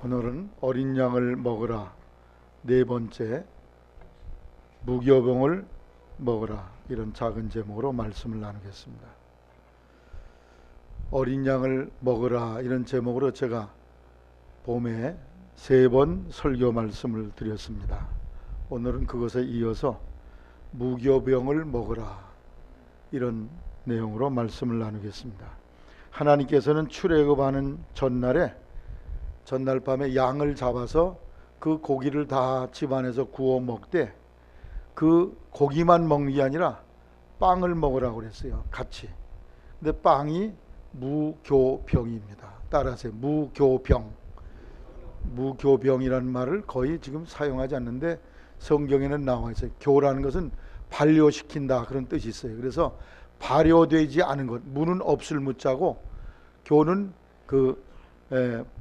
오늘은 어린 양을 먹으라, 네 번째 무교병을 먹으라, 이런 작은 제목으로 말씀을 나누겠습니다. 어린 양을 먹으라, 이런 제목으로 제가 봄에 3번 설교 말씀을 드렸습니다. 오늘은 그것에 이어서 무교병을 먹으라, 이런 내용으로 말씀을 나누겠습니다. 하나님께서는 출애굽하는 전날 밤에 양을 잡아서 그 고기를 다 집안에서 구워 먹되 그 고기만 먹는 게 아니라 빵을 먹으라고 그랬어요, 같이. 근데 빵이 무교병입니다. 따라서 무교병. 무교병이라는 말을 거의 지금 사용하지 않는데 성경에는 나와 있어요. 교라는 것은 발효시킨다, 그런 뜻이 있어요. 그래서 발효되지 않은 것, 무는 없을 무자고 교는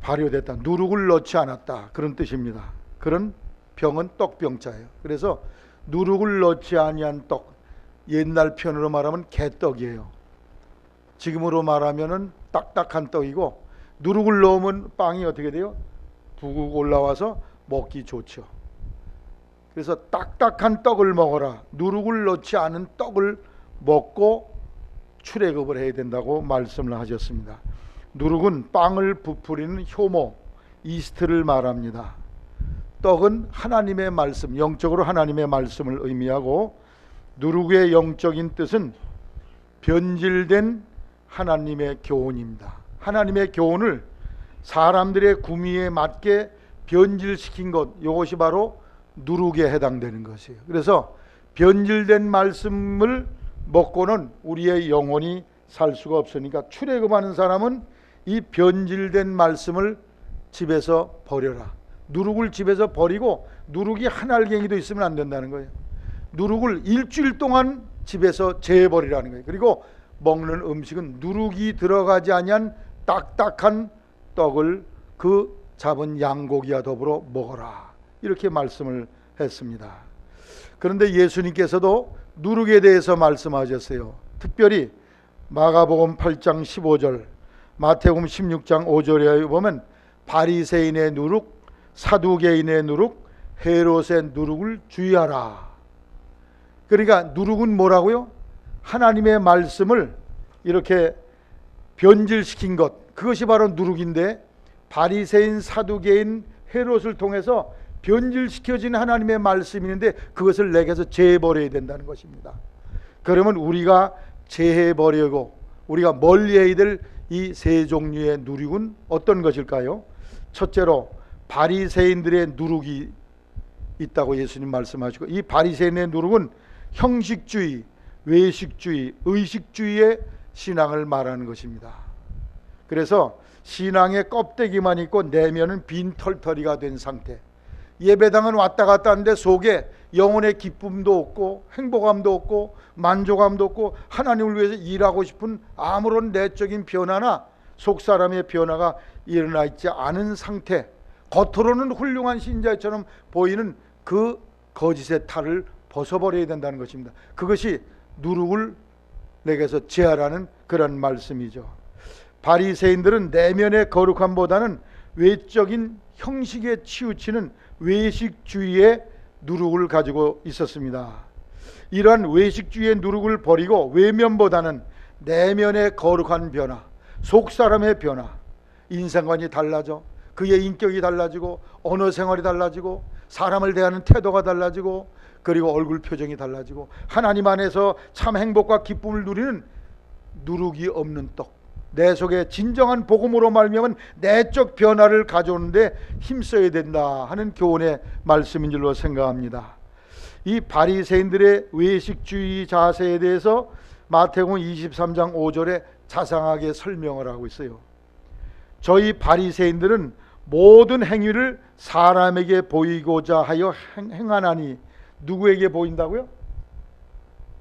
발효됐다, 누룩을 넣지 않았다, 그런 뜻입니다. 그런 병은 떡병자예요. 그래서 누룩을 넣지 아니한 떡, 옛날 편으로 말하면 개떡이에요. 지금으로 말하면은 딱딱한 떡이고, 누룩을 넣으면 빵이 어떻게 돼요? 부국 올라와서 먹기 좋죠. 그래서 딱딱한 떡을 먹어라, 누룩을 넣지 않은 떡을 먹고 출애굽을 해야 된다고 말씀을 하셨습니다. 누룩은 빵을 부풀리는 효모, 이스트를 말합니다. 떡은 하나님의 말씀, 영적으로 하나님의 말씀을 의미하고, 누룩의 영적인 뜻은 변질된 하나님의 교훈입니다. 하나님의 교훈을 사람들의 구미에 맞게 변질시킨 것, 이것이 바로 누룩에 해당되는 것이에요. 그래서 변질된 말씀을 먹고는 우리의 영혼이 살 수가 없으니까 출애굽하는 사람은 이 변질된 말씀을 집에서 버려라. 누룩을 집에서 버리고, 누룩이 한 알갱이도 있으면 안 된다는 거예요. 누룩을 일주일 동안 집에서 재버리라는 거예요. 그리고 먹는 음식은 누룩이 들어가지 아니한 딱딱한 떡을 그 잡은 양고기와 더불어 먹어라, 이렇게 말씀을 했습니다. 그런데 예수님께서도 누룩에 대해서 말씀하셨어요. 특별히 마가복음 8장 15절, 마태복음 16장 5절에 보면 바리새인의 누룩, 사두개인의 누룩, 헤롯의 누룩을 주의하라. 그러니까 누룩은 뭐라고요? 하나님의 말씀을 이렇게 변질시킨 것, 그것이 바로 누룩인데, 바리새인, 사두개인, 헤롯을 통해서 변질시켜진 하나님의 말씀이 있는데 그것을 내게서 제해버려야 된다는 것입니다. 그러면 우리가 제해버리고 우리가 멀리해야 될 이 세 종류의 누룩은 어떤 것일까요? 첫째로 바리새인들의 누룩이 있다고 예수님 말씀하시고, 이 바리새인의 누룩은 형식주의, 외식주의, 의식주의의 신앙을 말하는 것입니다. 그래서 신앙의 껍데기만 있고 내면은 빈 털터리가 된 상태. 예배당은 왔다 갔다 하는데 속에 영혼의 기쁨도 없고 행복함도 없고 만족함도 없고 하나님을 위해서 일하고 싶은 아무런 내적인 변화나 속사람의 변화가 일어나 있지 않은 상태, 겉으로는 훌륭한 신자처럼 보이는 그 거짓의 탈을 벗어버려야 된다는 것입니다. 그것이 누룩을 내게서 제하라는 그런 말씀이죠. 바리새인들은 내면의 거룩함보다는 외적인 형식에 치우치는 외식주의의 누룩을 가지고 있었습니다. 이러한 외식주의의 누룩을 버리고 외면보다는 내면의 거룩한 변화, 속사람의 변화, 인생관이 달라져, 그의 인격이 달라지고 언어 생활이 달라지고 사람을 대하는 태도가 달라지고 그리고 얼굴 표정이 달라지고 하나님 안에서 참 행복과 기쁨을 누리는 누룩이 없는 떡, 내 속에 진정한 복음으로 말미암은 내적 변화를 가져오는데 힘써야 된다 하는 교훈의 말씀인 줄로 생각합니다. 이 바리새인들의 외식주의 자세에 대해서 마태복음 23장 5절에 자상하게 설명을 하고 있어요. 저희 바리새인들은 모든 행위를 사람에게 보이고자 하여 행하나니. 누구에게 보인다고요?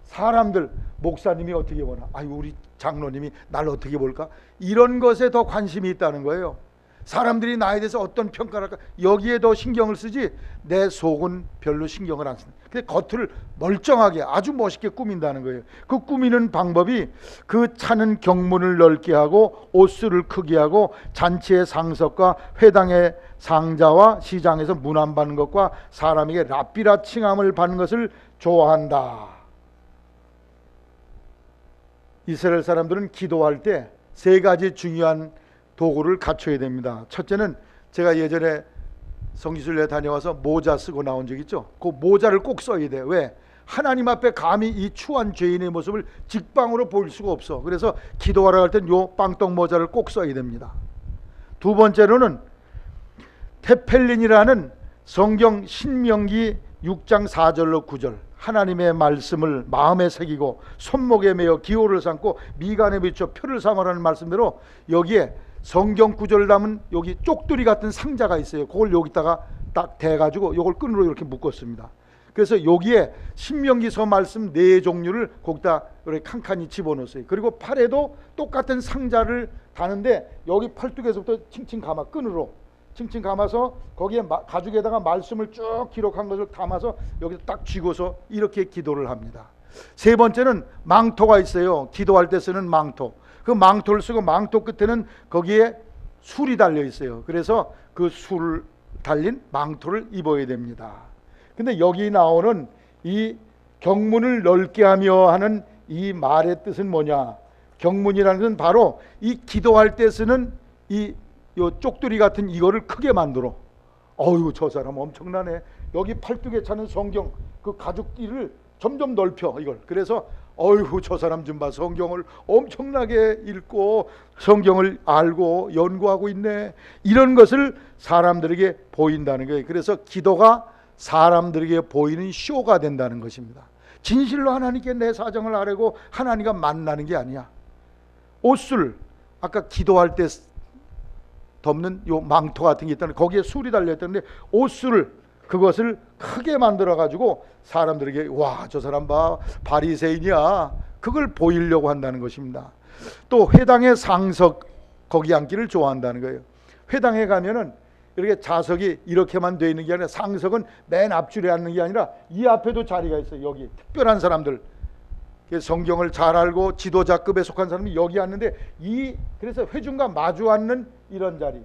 사람들, 목사님이 어떻게 보나, 아유 우리 장로님이 날 어떻게 볼까, 이런 것에 더 관심이 있다는 거예요. 사람들이 나에 대해서 어떤 평가를 할까, 여기에 더 신경을 쓰지 내 속은 별로 신경을 안 씁니다. 근데 겉을 멀쩡하게 아주 멋있게 꾸민다는 거예요. 그 꾸미는 방법이 그 차는 경문을 넓게 하고 옷수를 크게 하고 잔치의 상석과 회당의 상자와 시장에서 문안 받는 것과 사람에게 랍비라 칭함을 받는 것을 좋아한다. 이스라엘 사람들은 기도할 때 세 가지 중요한 도구를 갖춰야 됩니다. 첫째는 제가 예전에 성지순례 다녀와서 모자 쓰고 나온 적 있죠. 그 모자를 꼭 써야 돼요. 왜? 하나님 앞에 감히 이 추한 죄인의 모습을 직방으로 볼 수가 없어. 그래서 기도하러 갈 땐 요 빵떡 모자를 꼭 써야 됩니다. 두 번째로는 테펠린이라는 성경 신명기 6장 4절로 9절 하나님의 말씀을 마음에 새기고 손목에 매어 기호를 삼고 미간에 비춰 표를 삼으라는 말씀대로 여기에 성경 구절을 담은 여기 쪽두리 같은 상자가 있어요. 그걸 여기다가 딱 대가지고 이걸 끈으로 이렇게 묶었습니다. 그래서 여기에 신명기서 말씀 네 종류를 거기다 이렇게 칸칸이 집어넣었어요. 그리고 팔에도 똑같은 상자를 다는데 여기 팔뚝에서부터 칭칭 감아 끈으로 칭칭 감아서 거기에 가죽에다가 말씀을 쭉 기록한 것을 담아서 여기서 딱 쥐고서 이렇게 기도를 합니다. 세 번째는 망토가 있어요. 기도할 때 쓰는 망토. 그 망토를 쓰고 망토 끝에는 거기에 술이 달려 있어요. 그래서 그 술 달린 망토를 입어야 됩니다. 근데 여기 나오는 이 경문을 넓게 하며 하는 이 말의 뜻은 뭐냐? 경문이라는 것은 바로 이 기도할 때 쓰는 요 쪽두리 같은 이거를 크게 만들어. 어휴, 저 사람 엄청나네. 여기 팔뚝에 차는 성경 그 가죽띠를 점점 넓혀 이걸. 그래서 어휴, 저 사람 좀 봐. 성경을 엄청나게 읽고 성경을 알고 연구하고 있네. 이런 것을 사람들에게 보인다는 거예요. 그래서 기도가 사람들에게 보이는 쇼가 된다는 것입니다. 진실로 하나님께 내 사정을 아뢰고 하나님과 만나는 게 아니야. 옷술, 아까 기도할 때 덮는 요 망토 같은 게 있다는데 거기에 술이 달려있다는데 옷술을 그것을 크게 만들어 가지고 사람들에게 와, 저 사람 봐, 바리새인이야, 그걸 보이려고 한다는 것입니다. 또 회당의 상석 거기 앉기를 좋아한다는 거예요. 회당에 가면은 이렇게 좌석이 이렇게만 돼 있는 게 아니라 상석은 맨 앞줄에 앉는 게 아니라 이 앞에도 자리가 있어요. 여기 특별한 사람들, 성경을 잘 알고 지도자급에 속한 사람이 여기 앉는데 그래서 회중과 마주 앉는 이런 자리,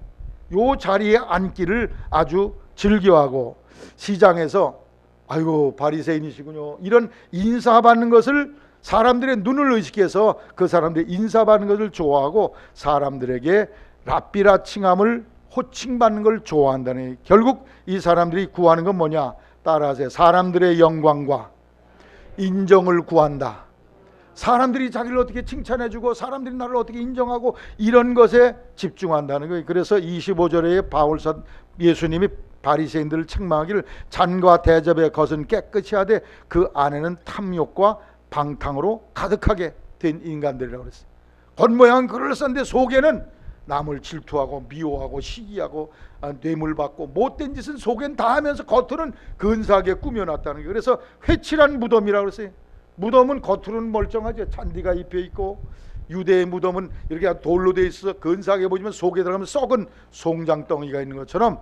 요 자리에 앉기를 아주 즐겨하고 시장에서 아이고 바리새인이시군요 이런 인사받는 것을 사람들의 눈을 의식해서 그 사람들이 인사받는 것을 좋아하고 사람들에게 랍비라 칭함을 호칭받는 걸 좋아한다는. 결국 이 사람들이 구하는 건 뭐냐? 따라하세요. 사람들의 영광과 인정을 구한다. 사람들이 자기를 어떻게 칭찬해주고 사람들이 나를 어떻게 인정하고 이런 것에 집중한다는 거예요. 그래서 25절에 바울사 예수님이 바리새인들을 책망하기를 잔과 대접의 것은 깨끗이 하되 그 안에는 탐욕과 방탕으로 가득하게 된 인간들이라고 그랬어요. 겉모양은 그럴싸한데 속에는 남을 질투하고 미워하고 시기하고 뇌물받고 못된 짓은 속엔 다 하면서 겉으로는 근사하게 꾸며놨다는 거예요. 그래서 회칠한 무덤이라고 그랬어요. 무덤은 겉으로는 멀쩡하죠. 잔디가 입혀있고 유대의 무덤은 이렇게 돌로 돼 있어서 근사하게 보이지만 속에 들어가면 썩은 송장덩이가 있는 것처럼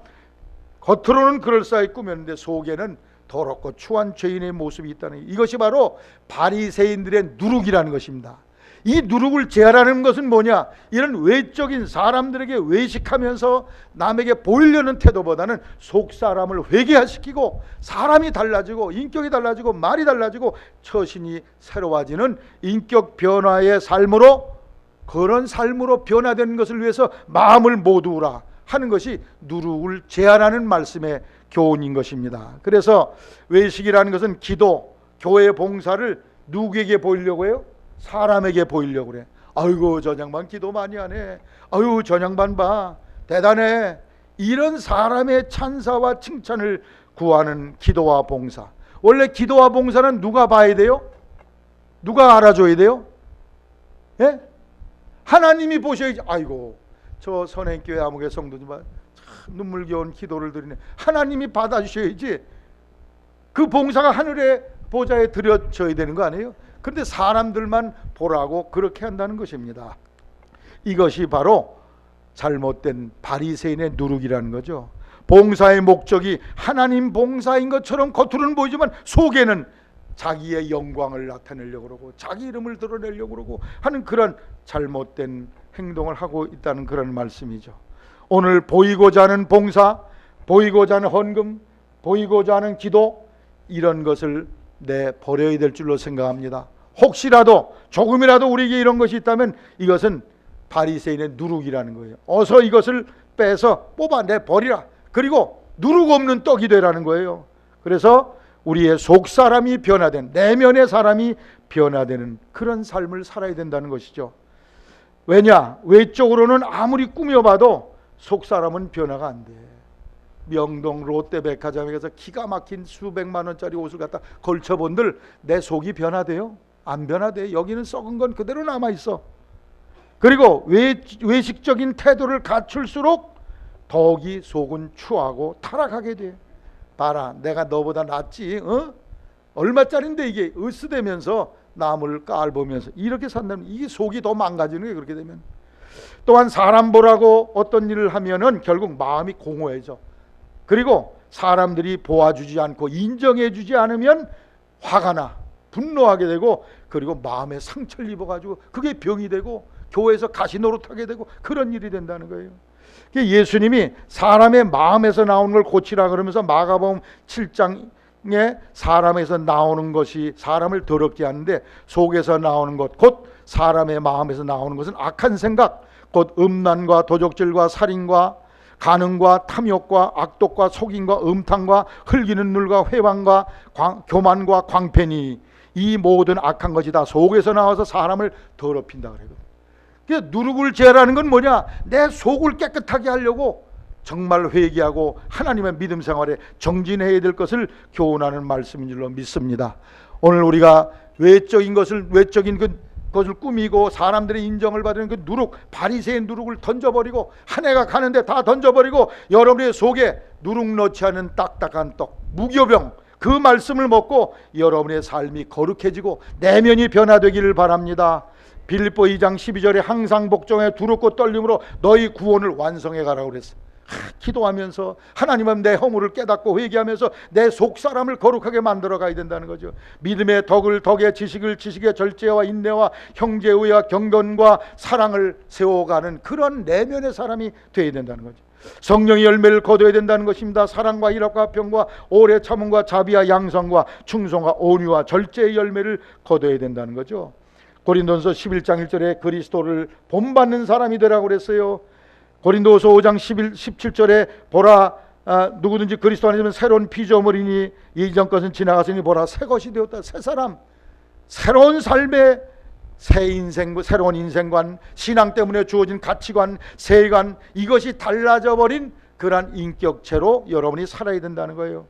겉으로는 그럴싸하게 꾸몄는데 속에는 더럽고 추한 죄인의 모습이 있다는, 이것이 바로 바리새인들의 누룩이라는 것입니다. 이 누룩을 제하라는 것은 뭐냐? 이런 외적인 사람들에게 외식하면서 남에게 보이려는 태도보다는 속 사람을 회개시키고 사람이 달라지고 인격이 달라지고 말이 달라지고 처신이 새로워지는 인격 변화의 삶으로, 그런 삶으로 변화되는 것을 위해서 마음을 모두라 하는 것이 누룩을 제하라는 말씀의 교훈인 것입니다. 그래서 외식이라는 것은 기도, 교회 봉사를 누구에게 보이려고 해요? 사람에게 보이려고 그래. 아이고 저 양반 기도 많이 하네. 아유 저 양반 봐 대단해. 이런 사람의 찬사와 칭찬을 구하는 기도와 봉사. 원래 기도와 봉사는 누가 봐야 돼요? 누가 알아줘야 돼요? 예? 하나님이 보셔야지. 아이고 저 선행교회 아무개 성도지만 참 눈물겨운 기도를 드리네. 하나님이 받아주셔야지. 그 봉사가 하늘의 보좌에 드려져야 되는 거 아니에요? 그런데 사람들만 보라고 그렇게 한다는 것입니다. 이것이 바로 잘못된 바리새인의 누룩이라는 거죠. 봉사의 목적이 하나님 봉사인 것처럼 겉으로는 보이지만 속에는 자기의 영광을 나타내려고 그러고 자기 이름을 드러내려고 그러고 하는 그런 잘못된 행동을 하고 있다는 그런 말씀이죠. 오늘 보이고자 하는 봉사, 보이고자 하는 헌금, 보이고자 하는 기도, 이런 것을 버려야 될 줄로 생각합니다. 혹시라도 조금이라도 우리에게 이런 것이 있다면 이것은 바리새인의 누룩이라는 거예요. 어서 이것을 빼서 뽑아내 버리라. 그리고 누룩 없는 떡이 되라는 거예요. 그래서 우리의 속 사람이 변화된, 내면의 사람이 변화되는 그런 삶을 살아야 된다는 것이죠. 왜냐? 외적으로는 아무리 꾸며봐도 속 사람은 변화가 안 돼. 명동 롯데백화점에 가서 기가 막힌 수백만 원짜리 옷을 갖다 걸쳐본들 내 속이 변화돼요? 안 변화돼. 여기는 썩은 건 그대로 남아있어. 그리고 외식적인 태도를 갖출수록 더욱이 속은 추하고 타락하게 돼. 봐라, 내가 너보다 낫지, 얼마짜린데 이게 으스대면서 남을 깔보면서 이렇게 산다면 이게 속이 더 망가지는 거예요. 그렇게 되면 또한 사람 보라고 어떤 일을 하면은 결국 마음이 공허해져. 그리고 사람들이 보아주지 않고 인정해주지 않으면 화가 나, 분노하게 되고, 그리고 마음에 상처를 입어가지고 그게 병이 되고 교회에서 가시노릇하게 되고 그런 일이 된다는 거예요. 예수님이 사람의 마음에서 나오는 걸 고치라 그러면서 마가복음 7장에 사람에서 나오는 것이 사람을 더럽게 하는데, 속에서 나오는 것, 곧 사람의 마음에서 나오는 것은 악한 생각, 곧 음란과 도적질과 살인과 간음과 탐욕과 악독과 속임과 음탕과 흘기는 눈과 회방과 교만과 광패니 이 모든 악한 것이 다 속에서 나와서 사람을 더럽힌다 그래요. 누룩을 제하라는 건 뭐냐? 내 속을 깨끗하게 하려고 정말 회개하고 하나님의 믿음 생활에 정진해야 될 것을 교훈하는 말씀인 줄로 믿습니다. 오늘 우리가 외적인 것을 꾸미고 사람들의 인정을 받는 그 누룩, 바리새인 누룩을 던져버리고, 한 해가 가는데 다 던져버리고 여러분의 속에 누룩 넣지 않은 딱딱한 떡, 무교병, 그 말씀을 먹고 여러분의 삶이 거룩해지고 내면이 변화되기를 바랍니다. 빌립보 2장 12절에 항상 복종에 두렵고 떨림으로 너희 구원을 완성해 가라고 그랬어요. 기도하면서 하나님은 내 허물을 깨닫고 회개하면서 내 속사람을 거룩하게 만들어 가야 된다는 거죠. 믿음의 덕의 지식의 절제와 인내와 형제의와 경건과 사랑을 세워가는 그런 내면의 사람이 되어야 된다는 거죠. 성령의 열매를 거둬야 된다는 것입니다. 사랑과 희락과 평과 오래 참음과 자비와 양성과 충성과 온유와 절제의 열매를 거둬야 된다는 거죠. 고린도전서 11장 1절에 그리스도를 본받는 사람이 되라고 그랬어요. 고린도후서 5장 17절에 보라, 누구든지 그리스도 안에 있으면 새로운 피조물이니 이전 것은 지나갔으니 보라 새 것이 되었다. 새 사람, 새로운 삶의 새 인생, 새로운 인생관, 신앙 때문에 주어진 가치관, 세관, 이것이 달라져 버린 그러한 인격체로 여러분이 살아야 된다는 거예요.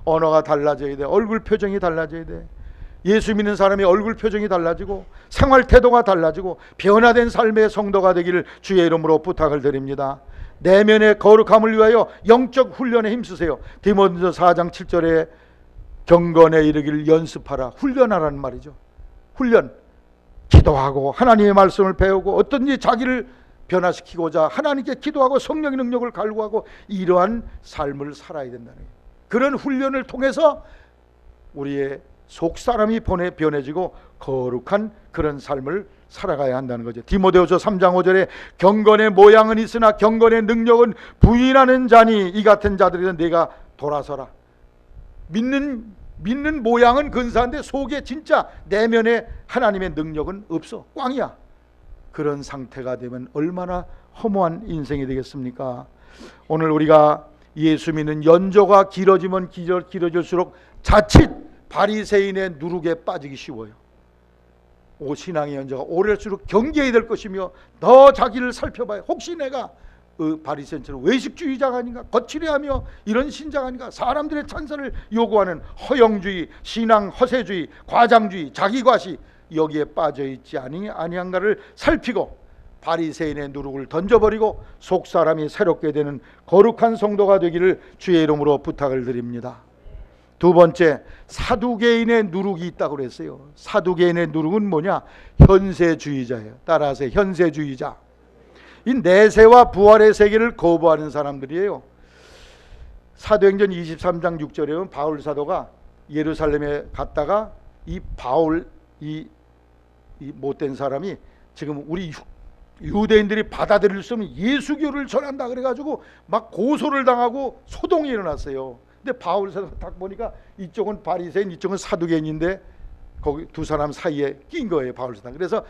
언어가 달라져야 돼. 얼굴 표정이 달라져야 돼. 예수 믿는 사람의 얼굴 표정이 달라지고 생활 태도가 달라지고 변화된 삶의 성도가 되기를 주의 이름으로 부탁을 드립니다. 내면의 거룩함을 위하여 영적 훈련에 힘쓰세요. 디모데전서 4장 7절에 경건에 이르기를 연습하라, 훈련하라는 말이죠. 훈련, 기도하고 하나님의 말씀을 배우고 어떤지 자기를 변화시키고자 하나님께 기도하고 성령의 능력을 갈구하고 이러한 삶을 살아야 된다는 거예요. 그런 훈련을 통해서 우리의 속사람이 변해지고 거룩한 그런 삶을 살아가야 한다는 거죠. 디모데후서 3장 5절에 경건의 모양은 있으나 경건의 능력은 부인하는 자니 이 같은 자들이든 네가 돌아서라. 믿는 모양은 근사한데 속에 진짜 내면에 하나님의 능력은 없어. 꽝이야. 그런 상태가 되면 얼마나 허무한 인생이 되겠습니까? 오늘 우리가 예수 믿는 연조가 길어지면 길어질수록 자칫 바리새인의 누룩에 빠지기 쉬워요. 신앙의 연자가 오래될수록 경계해야 될 것이며 더 자기를 살펴봐요. 혹시 내가 바리새인처럼 외식주의자가 아닌가, 거칠해하며 이런 신자가 아닌가, 사람들의 찬사를 요구하는 허영주의, 신앙 허세주의, 과장주의, 자기과시, 여기에 빠져있지 아니한가를 살피고 바리새인의 누룩을 던져버리고 속사람이 새롭게 되는 거룩한 성도가 되기를 주의 이름으로 부탁을 드립니다. 두 번째, 사두개인의 누룩이 있다고 그랬어요. 사두개인의 누룩은 뭐냐? 현세주의자예요. 따라하세요. 현세주의자. 이 내세와 부활의 세계를 거부하는 사람들이에요. 사도행전 23장 6절에 보면 바울 사도가 예루살렘에 갔다가 이 바울 이 못된 사람이 지금 우리 유대인들이 받아들일 수 없는 예수교를 전한다 그래가지고 막 고소를 당하고 소동이 일어났어요. 근데 바울 사도가 딱 보니까 이쪽은 바리새인, 이쪽은 사두개인인데 거기 두 사람 사이에 낀 거예요, 바울 사도. 그래서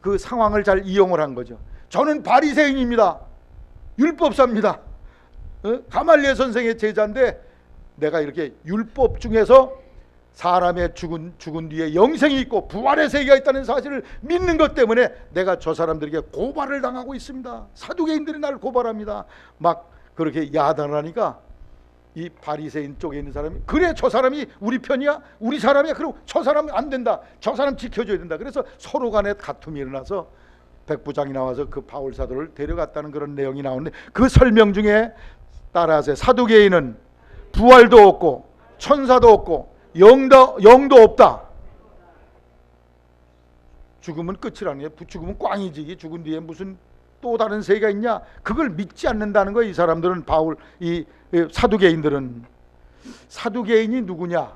그 상황을 잘 이용을 한 거죠. 저는 바리새인입니다. 율법사입니다. 가말리엘 선생의 제자인데 내가 이렇게 율법 중에서 사람의 죽은 뒤에 영생이 있고 부활의 세계가 있다는 사실을 믿는 것 때문에 내가 저 사람들에게 고발을 당하고 있습니다. 사두개인들이 나를 고발합니다. 막 그렇게 야단을 하니까 이 바리새인 쪽에 있는 사람이 그래, 저 사람이 우리 편이야? 우리 사람이야? 그럼 저 사람은 안 된다. 저 사람 지켜줘야 된다. 그래서 서로 간에 다툼이 일어나서 백부장이 나와서 그 바울 사도를 데려갔다는 그런 내용이 나오는데, 그 설명 중에 따라서 사두개인은 부활도 없고 천사도 없고 영도 없다. 죽으면 끝이라는 거예요. 죽으면 꽝이지. 죽은 뒤에 무슨 또 다른 세계가 있냐? 그걸 믿지 않는다는 거예요. 이 사람들은, 이 사두개인들은. 사두개인이 누구냐?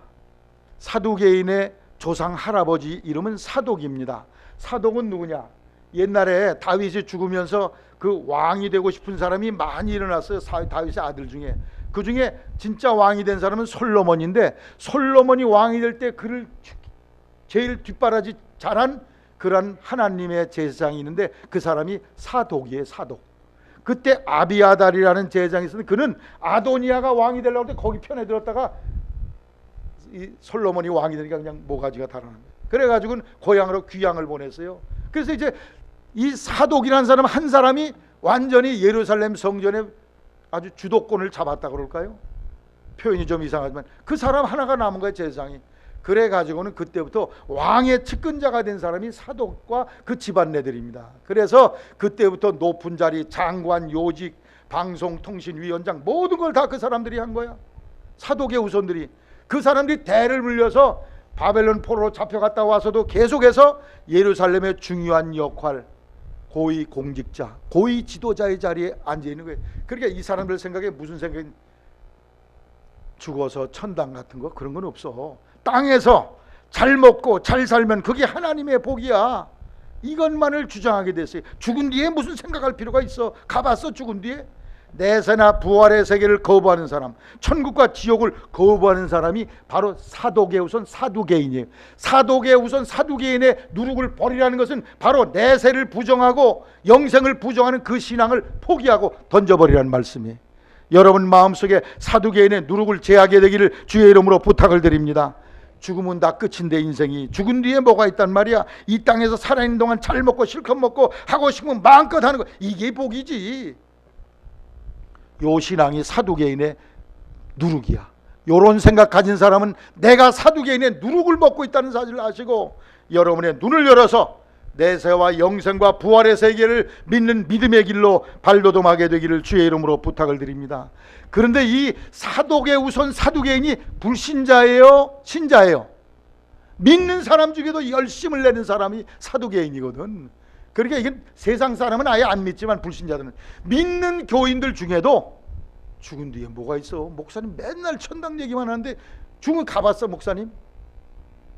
사두개인의 조상 할아버지 이름은 사독입니다. 사독은 누구냐? 옛날에 다윗이 죽으면서 그 왕이 되고 싶은 사람이 많이 일어났어요. 다윗의 아들 중에. 그 중에 진짜 왕이 된 사람은 솔로몬인데, 솔로몬이 왕이 될 때 그를 제일 뒷바라지 잘한 그런 하나님의 제사장이 있는데 그 사람이 사독이에요. 사독. 그때 아비아달이라는 제사장이 있었는데 그는 아도니아가 왕이 되려고 할 때 거기 편에 들었다가 이 솔로몬이 왕이 되니까 그냥 모가지가 달아난 거예요. 그래가지고는 고향으로 귀향을 보냈어요. 그래서 이제 이 사독이라는 사람 한 사람이 완전히 예루살렘 성전에 아주 주도권을 잡았다 그럴까요? 표현이 좀 이상하지만 그 사람 하나가 남은 거예요, 제사장이. 그래가지고는 그때부터 왕의 측근자가 된 사람이 사독과 그 집안내들입니다. 그래서 그때부터 높은 자리, 장관, 요직, 방송통신위원장 모든 걸 다 그 사람들이 한 거야. 사독의 후손들이. 그 사람들이 대를 물려서 바벨론 포로로 잡혀갔다 와서도 계속해서 예루살렘의 중요한 역할, 고위 공직자, 고위 지도자의 자리에 앉아있는 거예요. 그러니까 이 사람들 생각에 무슨 생각이, 죽어서 천당 같은 거 그런 건 없어. 땅에서 잘 먹고 잘 살면 그게 하나님의 복이야. 이것만을 주장하게 됐어요. 죽은 뒤에 무슨 생각할 필요가 있어? 가봤어? 죽은 뒤에? 내세나 부활의 세계를 거부하는 사람, 천국과 지옥을 거부하는 사람이 바로 사독의 후손 사두개인이에요. 사독의 후손 사두개인의 누룩을 버리라는 것은 바로 내세를 부정하고 영생을 부정하는 그 신앙을 포기하고 던져버리라는 말씀이에요. 여러분 마음속에 사두개인의 누룩을 제하게 되기를 주의 이름으로 부탁을 드립니다. 죽으면 다 끝인데 인생이 죽은 뒤에 뭐가 있단 말이야. 이 땅에서 살아있는 동안 잘 먹고 실컷 먹고 하고 싶으면 마음껏 하는 거, 이게 복이지. 요 신앙이 사두개인의 누룩이야. 요런 생각 가진 사람은 내가 사두개인의 누룩을 먹고 있다는 사실을 아시고 여러분의 눈을 열어서 내세와 영생과 부활의 세계를 믿는 믿음의 길로 발돋움하게 되기를 주의 이름으로 부탁을 드립니다. 그런데 이 사독의 후손 사두개인이 불신자예요? 신자예요? 믿는 사람 중에도 열심을 내는 사람이 사두개인이거든. 그러니까 이건 세상 사람은 아예 안 믿지만 불신자들은, 믿는 교인들 중에도 죽은 뒤에 뭐가 있어? 목사님 맨날 천당 얘기만 하는데 죽은 가봤어 목사님?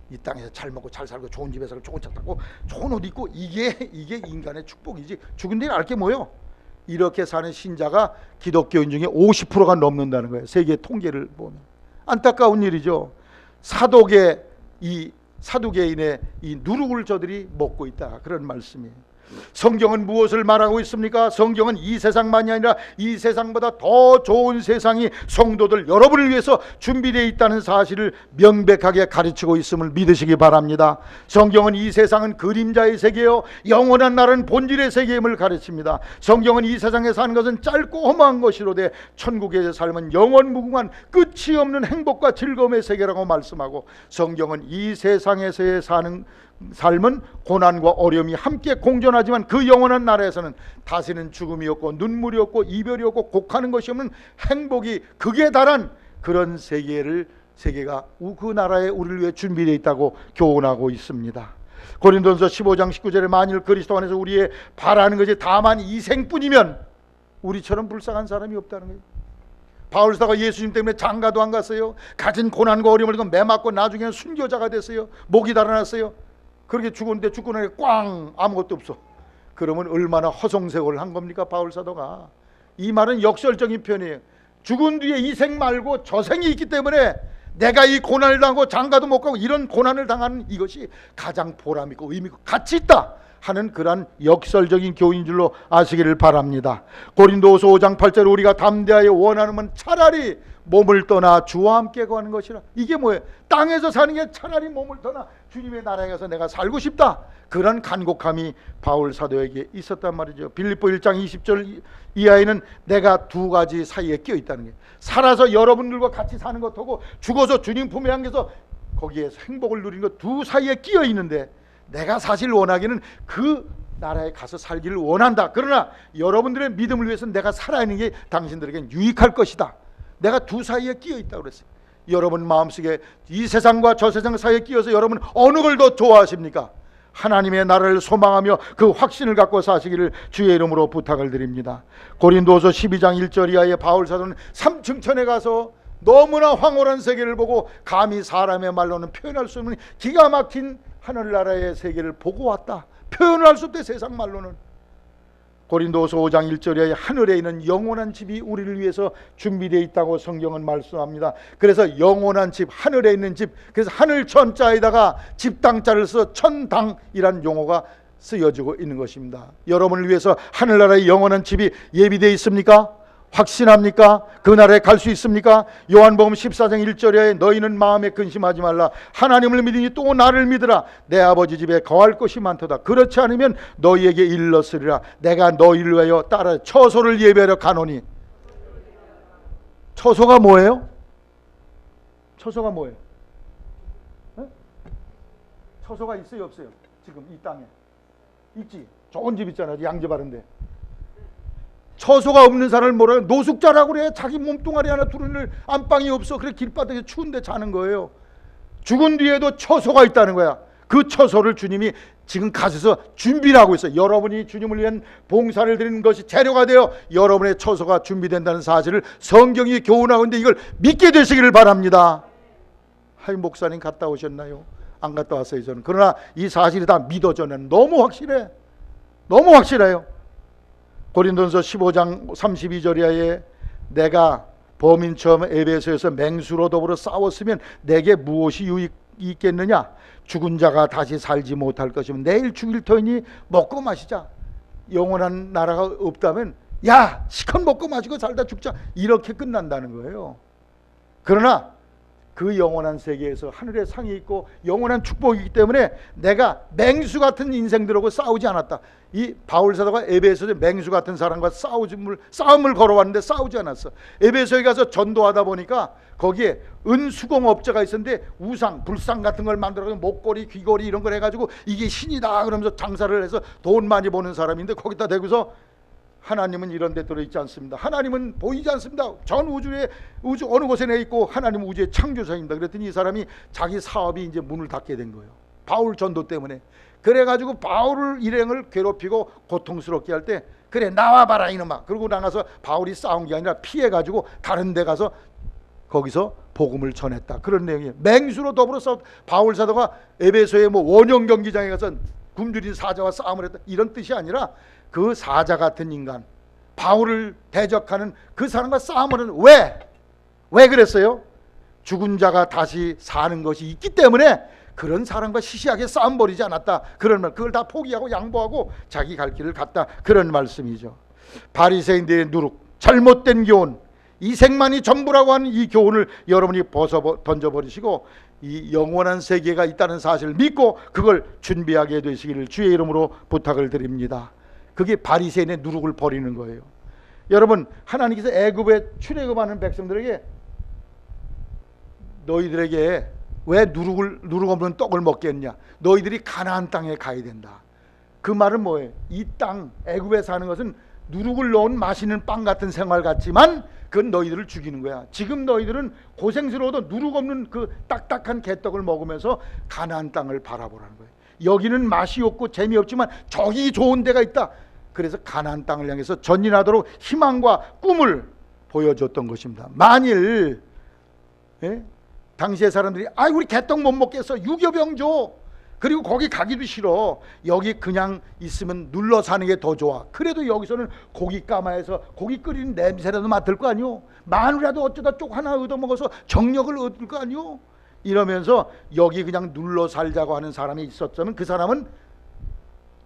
이 땅에서 잘 먹고 잘 살고 좋은 집에 살고 좋은 차 타고 좋은 옷 입고 이게 인간의 축복이지. 죽은 뒤에 알 게 뭐요? 이렇게 사는 신자가 기독교인 중에 50%가 넘는다는 거예요. 세계 통계를 보면. 안타까운 일이죠. 사두개인의 이 누룩을 저들이 먹고 있다, 그런 말씀이에요. 성경은 무엇을 말하고 있습니까? 성경은 이 세상만이 아니라 이 세상보다 더 좋은 세상이 성도들 여러분을 위해서 준비되어 있다는 사실을 명백하게 가르치고 있음을 믿으시기 바랍니다. 성경은 이 세상은 그림자의 세계요 영원한 날은 본질의 세계임을 가르칩니다. 성경은 이 세상에 사는 것은 짧고 험한 것이로되 천국의 삶은 영원 무궁한 끝이 없는 행복과 즐거움의 세계라고 말씀하고, 성경은 이 세상에서의 사는 삶은 고난과 어려움이 함께 공존하지만 그 영원한 나라에서는 다시는 죽음이 없고 눈물이 없고 이별이 없고 곡하는 것이 없는 행복이 극에 달한 그런 세계가 그 나라에 우리를 위해 준비되어 있다고 교훈하고 있습니다. 고린도전서 15장 19절에 만일 그리스도 안에서 우리의 바라는 것이 다만 이 생뿐이면 우리처럼 불쌍한 사람이 없다는 거예요. 바울 사도가 예수님 때문에 장가도 안 갔어요. 가진 고난과 어려움을 매 맞고 나중에는 순교자가 됐어요. 목이 달아났어요. 그렇게 죽었는데 죽고 나니까 꽝 아무것도 없어. 그러면 얼마나 허송세월을 한 겁니까 바울 사도가. 이 말은 역설적인 표현이에요. 죽은 뒤에 이 생 말고 저 생이 있기 때문에 내가 이 고난을 당하고 장가도 못 가고 이런 고난을 당하는 이것이 가장 보람있고 의미있고 가치 있다 하는 그러한 역설적인 교훈인 줄로 아시기를 바랍니다. 고린도후서 5장 8절 우리가 담대하여 원하는 차라리 몸을 떠나 주와 함께 거하는 것이라. 이게 뭐예요? 땅에서 사는 게 차라리 몸을 떠나 주님의 나라에 가서 내가 살고 싶다. 그런 간곡함이 바울 사도에게 있었단 말이죠. 빌립보 1장 20절 이하에는 내가 두 가지 사이에 끼어 있다는 게, 살아서 여러분들과 같이 사는 것하고 죽어서 주님 품에 안겨서 거기에서 행복을 누리는 것 두 사이에 끼어 있는데, 내가 사실 원하기는 그 나라에 가서 살기를 원한다. 그러나 여러분들의 믿음을 위해서는 내가 살아있는 게 당신들에겐 유익할 것이다. 내가 두 사이에 끼어 있다고 그랬어요. 여러분 마음속에 이 세상과 저 세상 사이에 끼어서 여러분 어느 걸 더 좋아하십니까? 하나님의 나라를 소망하며 그 확신을 갖고 사시기를 주의 이름으로 부탁을 드립니다. 고린도서 12장 1절 이하의 바울 사도는 삼층천에 가서 너무나 황홀한 세계를 보고 감히 사람의 말로는 표현할 수 없는 기가 막힌 하늘나라의 세계를 보고 왔다. 표현을 할 수 없대 세상 말로는. 고린도서 5장 1절에 하늘에 있는 영원한 집이 우리를 위해서 준비되어 있다고 성경은 말씀합니다. 그래서 영원한 집, 하늘에 있는 집, 그래서 하늘 천자에다가 집당자를 써 천당이란 용어가 쓰여지고 있는 것입니다. 여러분을 위해서 하늘나라의 영원한 집이 예비되어 있습니까? 확신합니까? 그 나라에 갈 수 있습니까? 요한복음 14장 1절에 너희는 마음에 근심하지 말라. 하나님을 믿으니 또 나를 믿으라. 내 아버지 집에 거할 것이 많도다. 그렇지 않으면 너희에게 일렀으리라. 내가 너희를 위하여 따라 처소를 예배하러 가노니. 처소가 뭐예요? 처소가 뭐예요? 네? 처소가 있어요 없어요? 지금 이 땅에 있지. 좋은 집 있잖아요. 양재 바른데. 처소가 없는 사람을 뭐라 해요? 노숙자라고 그래. 자기 몸뚱아리 하나 두르는 안방이 없어. 그래 길바닥에 추운데 자는 거예요. 죽은 뒤에도 처소가 있다는 거야. 그 처소를 주님이 지금 가셔서 준비를 하고 있어요. 여러분이 주님을 위한 봉사를 드리는 것이 재료가 되어 여러분의 처소가 준비된다는 사실을 성경이 교훈하고 있는데 이걸 믿게 되시기를 바랍니다. 하이 목사님 갔다 오셨나요? 안 갔다 왔어요 저는. 그러나 이 사실이 다 믿어져는 너무 확실해. 너무 확실해요. 고린도전서 15장 32절에 내가 범인처럼 에베소에서 맹수로 더불어 싸웠으면 내게 무엇이 유익이 있겠느냐? 죽은 자가 다시 살지 못할 것이면 내일 죽일 터이니 먹고 마시자. 영원한 나라가 없다면 야 시컷 먹고 마시고 살다 죽자. 이렇게 끝난다는 거예요. 그러나 그 영원한 세계에서 하늘의 상이 있고 영원한 축복이 있기 때문에 내가 맹수 같은 인생들하고 싸우지 않았다. 이 바울 사도가 에베소에 맹수 같은 사람과 싸움을 걸어왔는데 싸우지 않았어. 에베소에 가서 전도하다 보니까 거기에 은수공업자가 있었는데 우상, 불상 같은 걸 만들어서 목걸이, 귀걸이 이런 걸 해가지고 이게 신이다 그러면서 장사를 해서 돈 많이 버는 사람인데 거기다 대고서 하나님은 이런 데 들어있지 않습니다. 하나님은 보이지 않습니다. 전 우주 어느 곳에 내 있고 하나님은 우주의 창조자입니다. 그랬더니 이 사람이 자기 사업이 이제 문을 닫게 된 거예요. 바울 전도 때문에. 그래가지고 바울 일행을 괴롭히고 고통스럽게 할 때 그래 나와봐라 이놈아. 그러고 나가서 바울이 싸운 게 아니라 피해가지고 다른 데 가서 거기서 복음을 전했다. 그런 내용이에요. 맹수로 더불어 바울 사도가 에베소의 원형 경기장에 가서 굶주린 사자와 싸움을 했다. 이런 뜻이 아니라 그 사자 같은 인간 바울을 대적하는 그 사람과 싸움을 하는 왜 그랬어요? 죽은 자가 다시 사는 것이 있기 때문에 그런 사람과 시시하게 싸움 벌이지 않았다. 그런 말 그걸 다 포기하고 양보하고 자기 갈 길을 갔다. 그런 말씀이죠. 바리새인들의 누룩 잘못된 교훈 이 생만이 전부라고 하는 이 교훈을 여러분이 던져버리시고 이 영원한 세계가 있다는 사실을 믿고 그걸 준비하게 되시기를 주의 이름으로 부탁을 드립니다. 그게 바리새인의 누룩을 버리는 거예요. 여러분 하나님께서 애굽에 출애굽하는 백성들에게 너희들에게 왜 누룩 없는 떡을 먹겠냐? 너희들이 가나안 땅에 가야 된다. 그 말은 뭐예요? 이 땅 애굽에 사는 것은 누룩을 넣은 맛있는 빵 같은 생활 같지만 그건 너희들을 죽이는 거야. 지금 너희들은 고생스러워도 누룩 없는 그 딱딱한 개떡을 먹으면서 가나안 땅을 바라보라는 거예요. 여기는 맛이 없고 재미없지만 저기 좋은 데가 있다. 그래서 가나안 땅을 향해서 전진하도록 희망과 꿈을 보여줬던 것입니다. 만일 당시의 사람들이 우리 개떡 못 먹겠어, 유교병 줘, 그리고 거기 가기도 싫어, 여기 그냥 있으면 눌러 사는 게 더 좋아, 그래도 여기서는 고기 까마에서 고기 끓이는 냄새라도 맡을 거 아니오, 마누라도 어쩌다 쪽 하나 얻어먹어서 정력을 얻을 거 아니오, 이러면서 여기 그냥 눌러 살자고 하는 사람이 있었다면 그 사람은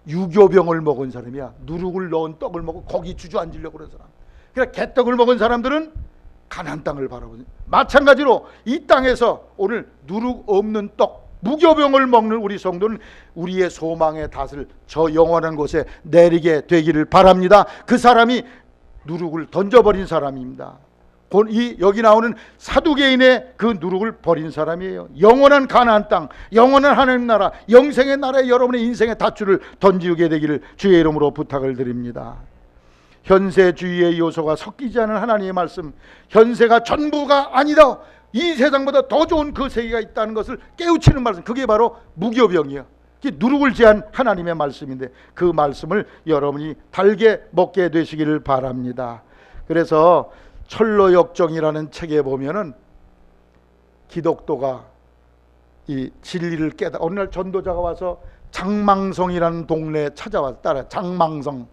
유교병을 먹은 사람이야. 누룩을 넣은 떡을 먹고 거기 주저앉으려고 그런 사람. 그러니까 개떡을 먹은 사람들은 가나안 땅을 바라보는, 마찬가지로 이 땅에서 오늘 누룩 없는 떡, 무교병을 먹는 우리 성도는 우리의 소망의 닷을 저 영원한 곳에 내리게 되기를 바랍니다. 그 사람이 누룩을 던져버린 사람입니다. 여기 나오는 사두개인의 그 누룩을 버린 사람이에요. 영원한 가나안 땅, 영원한 하나님 나라, 영생의 나라에 여러분의 인생의 닷줄을 던지게 되기를 주의 이름으로 부탁을 드립니다. 현세주의의 요소가 섞이지 않은 하나님의 말씀, 현세가 전부가 아니다, 이 세상보다 더 좋은 그 세계가 있다는 것을 깨우치는 말씀, 그게 바로 무교병이야. 그게 누룩을 제한 하나님의 말씀인데 그 말씀을 여러분이 달게 먹게 되시기를 바랍니다. 그래서 철로역정이라는 책에 보면은 기독도가 이 진리를 깨달아, 어느 날 전도자가 와서 장망성이라는 동네에 찾아와서 따라, 장망성,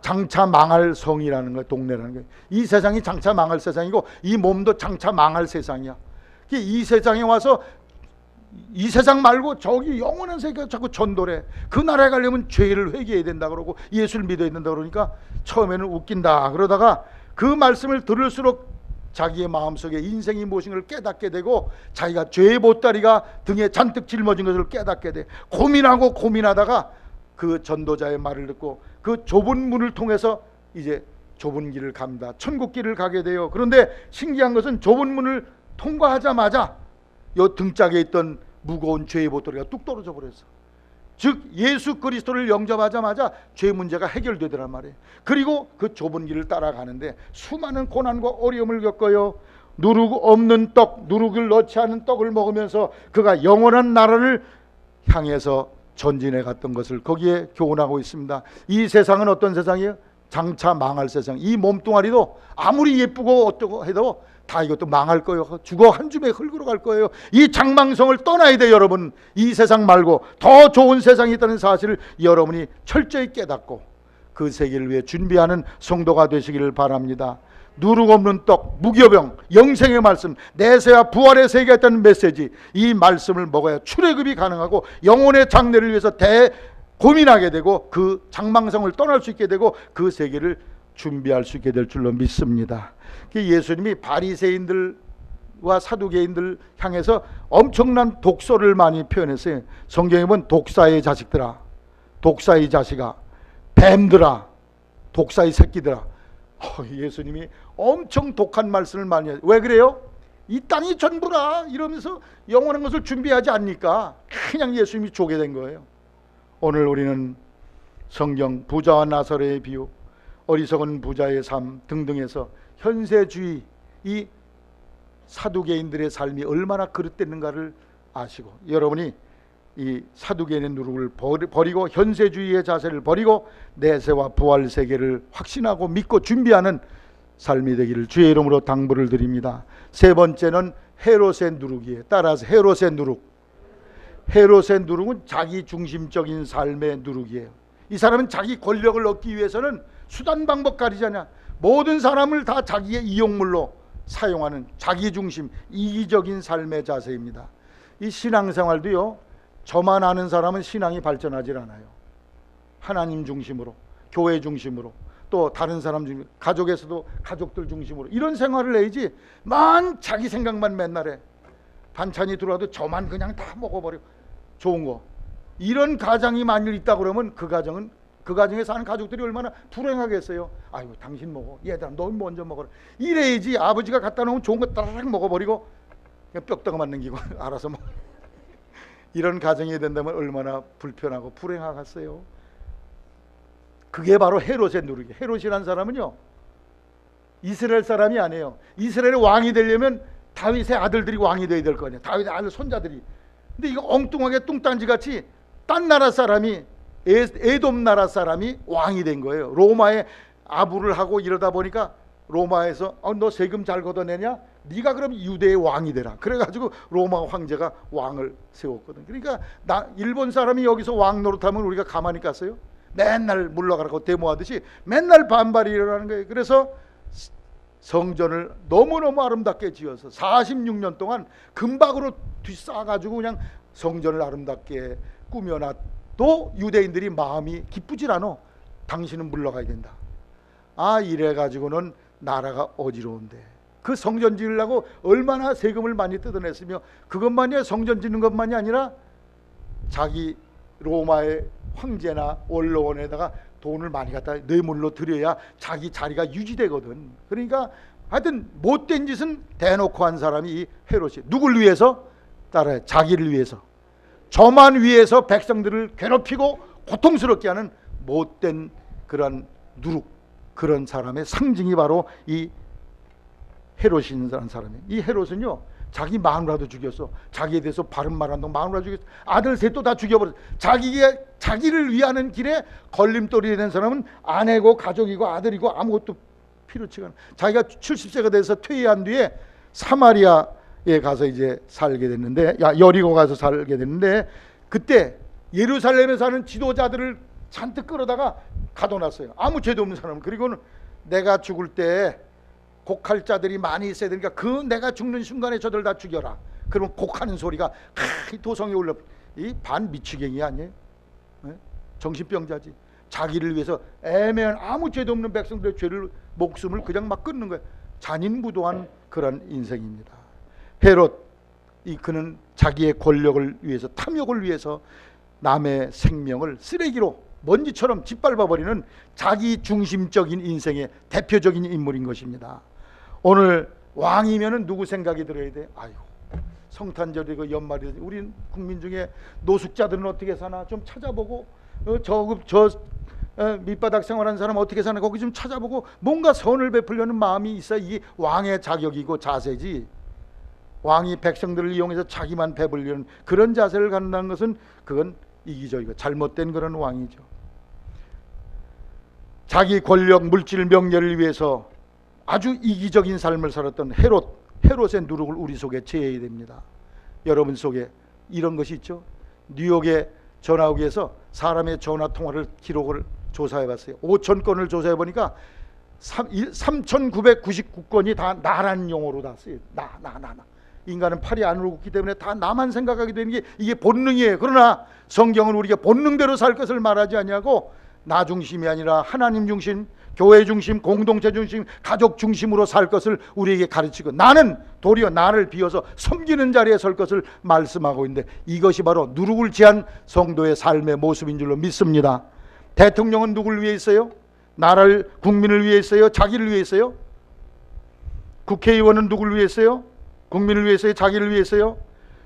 장차 망할 성이라는 거, 동네라는 거예요. 이 세상이 장차 망할 세상이고 이 몸도 장차 망할 세상이야. 이 세상에 와서 이 세상 말고 저기 영원한 세계가 자꾸 전도래. 그 나라에 가려면 죄를 회개해야 된다 그러고 예수를 믿어야 된다 그러니까 처음에는 웃긴다 그러다가 그 말씀을 들을수록 자기의 마음속에 인생이 무엇인가를 깨닫게 되고 자기가 죄의 보따리가 등에 잔뜩 짊어진 것을 깨닫게 돼. 고민하고 고민하다가 그 전도자의 말을 듣고 그 좁은 문을 통해서 이제 좁은 길을 갑니다. 천국 길을 가게 돼요. 그런데 신기한 것은 좁은 문을 통과하자마자 요 등짝에 있던 무거운 죄의 보따리가 뚝 떨어져 버렸어. 즉 예수 그리스도를 영접하자마자 죄 문제가 해결되더란 말이에요. 그리고 그 좁은 길을 따라가는데 수많은 고난과 어려움을 겪어요. 누룩 없는 떡, 누룩을 넣지 않은 떡을 먹으면서 그가 영원한 나라를 향해서 전진해 갔던 것을 거기에 교훈하고 있습니다. 이 세상은 어떤 세상이에요? 장차 망할 세상. 이 몸뚱아리도 아무리 예쁘고 어쩌고 해도 다 이것도 망할 거예요. 죽어 한 줌에 흙으로 갈 거예요. 이 장망성을 떠나야 돼요. 여러분, 이 세상 말고 더 좋은 세상이 있다는 사실을 여러분이 철저히 깨닫고 그 세계를 위해 준비하는 성도가 되시기를 바랍니다. 누룩 없는 떡, 무교병, 영생의 말씀, 내세와 부활의 세계가 있다는 메시지, 이 말씀을 먹어야 출애굽이 가능하고 영혼의 장래를 위해서 고민하게 되고 그 장망성을 떠날 수 있게 되고 그 세계를 준비할 수 있게 될 줄로 믿습니다. 예수님이 바리새인들과 사두개인들 향해서 엄청난 독소를 많이 표현했어요. 성경에 보면 독사의 자식들아, 독사의 자식아, 뱀들아, 독사의 새끼들아. 예수님이 엄청 독한 말씀을 많이 해요. 왜 그래요? 이 땅이 전부라 이러면서 영원한 것을 준비하지 않으니까 그냥 예수님이 조게 된 거예요. 오늘 우리는 성경 부자와 나사로의 비유, 어리석은 부자의 삶 등등에서 현세주의, 이 사두개인들의 삶이 얼마나 그릇됐는가를 아시고 여러분이 이 사두개인의 누룩을 버리고 현세주의의 자세를 버리고 내세와 부활 세계를 확신하고 믿고 준비하는 삶이 되기를 주의 이름으로 당부를 드립니다. 세 번째는 헤롯의 누룩이에요. 따라서 헤롯의 누룩. 헤롯의 누룩은 자기 중심적인 삶의 누룩이에요. 이 사람은 자기 권력을 얻기 위해서는 수단 방법 가리지 않아 모든 사람을 다 자기의 이용물로 사용하는 자기 중심, 이기적인 삶의 자세입니다. 이 신앙생활도요, 저만 아는 사람은 신앙이 발전하지 않아요. 하나님 중심으로, 교회 중심으로, 또 다른 사람 중심, 가족에서도 가족들 중심으로 이런 생활을 해야지, 만 자기 생각만 맨날 해. 반찬이 들어와도 저만 그냥 다 먹어버려. 좋은 거. 이런 가정이 만일 있다 그러면 그 가정은, 그 가정에 사는 가족들이 얼마나 불행하겠어요. 아이고 당신 먹어, 얘들아 너 먼저 먹어라. 이래야지. 아버지가 갖다 놓으면 좋은 거 따라락 먹어버리고 그냥 뼈다가만 남기고 알아서 먹어. 이런 가정이 된다면 얼마나 불편하고 불행하겠어요. 그게 바로 헤롯의 누룩이에요. 헤롯이라는 사람은요, 이스라엘 사람이 아니에요. 이스라엘의 왕이 되려면 다윗의 아들들이 왕이 돼야 될 거 아니에요. 다윗의 아들 손자들이. 근데 이거 엉뚱하게 뚱딴지같이 딴 나라 사람이 에돔 나라 사람이 왕이 된 거예요. 로마에 아부를 하고 이러다 보니까 로마에서 너 세금 잘 걷어내냐? 네가 그럼 유대의 왕이 되라. 그래가지고 로마 황제가 왕을 세웠거든. 그러니까 일본 사람이 여기서 왕 노릇하면 우리가 가만히 갔어요? 맨날 물러가라고 데모하듯이 맨날 반발이 일어나는 거예요. 그래서 성전을 너무너무 아름답게 지어서 46년 동안 금박으로 뒤싸가지고 그냥 성전을 아름답게 꾸며놔도 유대인들이 마음이 기쁘질 않아. 당신은 물러가야 된다. 이래가지고는 나라가 어지러운데 그 성전 지으려고 얼마나 세금을 많이 뜯어냈으며, 그것만이 성전 짓는 것만이 아니라 자기 로마의 황제나 원로원에다가 돈을 많이 갖다 뇌물로 드려야 자기 자리가 유지되거든. 그러니까 하여튼 못된 짓은 대놓고 한 사람이 이 헤롯이. 누굴 위해서? 따라해. 자기를 위해서. 저만 위해서 백성들을 괴롭히고 고통스럽게 하는 못된 그런 누룩, 그런 사람의 상징이 바로 이 헤롯이라는 사람이에요. 이 헤롯은요, 자기 마누라도 죽였어. 자기에 대해서 바른 말 한다고 마누라 죽였어. 아들 셋도 다 죽여버렸어. 자기를 위하는 길에 걸림돌이 된 사람은 아내고 가족이고 아들이고 아무것도 필요치가 않아. 자기가 70세가 돼서 퇴위한 뒤에 사마리아에 가서 이제 살게 됐는데, 여리고 가서 살게 됐는데, 그때 예루살렘에 사는 지도자들을 잔뜩 끌어다가 가둬놨어요. 아무 죄도 없는 사람은. 그리고는 내가 죽을 때 곡할 자들이 많이 있어야 되니까 그 내가 죽는 순간에 저들 다 죽여라. 그러면 곡하는 소리가 도성에 올라. 이 반미치갱이 아니에요? 정신병자지. 자기를 위해서 애매한 아무 죄도 없는 백성들의 죄를, 목숨을 그냥 막 끊는 거예요. 잔인무도한 그런 인생입니다. 헤롯, 그는 자기의 권력을 위해서, 탐욕을 위해서 남의 생명을 쓰레기로 먼지처럼 짓밟아버리는 자기 중심적인 인생의 대표적인 인물인 것입니다. 오늘 왕이면은 누구 생각이 들어야 돼? 성탄절이고 연말이고 우리 국민 중에 노숙자들은 어떻게 사나 좀 찾아보고, 밑바닥 생활하는 사람 어떻게 사나 거기 좀 찾아보고 뭔가 선을 베풀려는 마음이 있어야 이게 왕의 자격이고 자세지. 왕이 백성들을 이용해서 자기만 배불리는 그런 자세를 갖는다는 것은 그건 이기적이고 잘못된 그런 왕이죠. 자기 권력, 물질, 명예를 위해서 아주 이기적인 삶을 살았던 헤롯의 누룩을 우리 속에 제해야 됩니다. 여러분 속에 이런 것이 있죠. 뉴욕의 전화기에서 사람의 전화 통화를 기록을 조사해봤어요. 5,000건을 조사해보니까 3,999건이 다 나란 용어로 다 쓰여요. 나. 인간은 팔이 안으로 굽기 때문에 다 나만 생각하게 되는 게 이게 본능이에요. 그러나 성경은 우리가 본능대로 살 것을 말하지 아니하고 나 중심이 아니라 하나님 중심, 교회 중심, 공동체 중심, 가족 중심으로 살 것을 우리에게 가르치고, 나는 도리어 나를 비워서 섬기는 자리에 설 것을 말씀하고 있는데, 이것이 바로 누룩을 제한 성도의 삶의 모습인 줄로 믿습니다. 대통령은 누구를 위해 있어요? 나라를, 국민을 위해 있어요? 자기를 위해 있어요? 국회의원은 누구를 위해 있어요? 국민을 위해 있어요? 자기를 위해 있어요?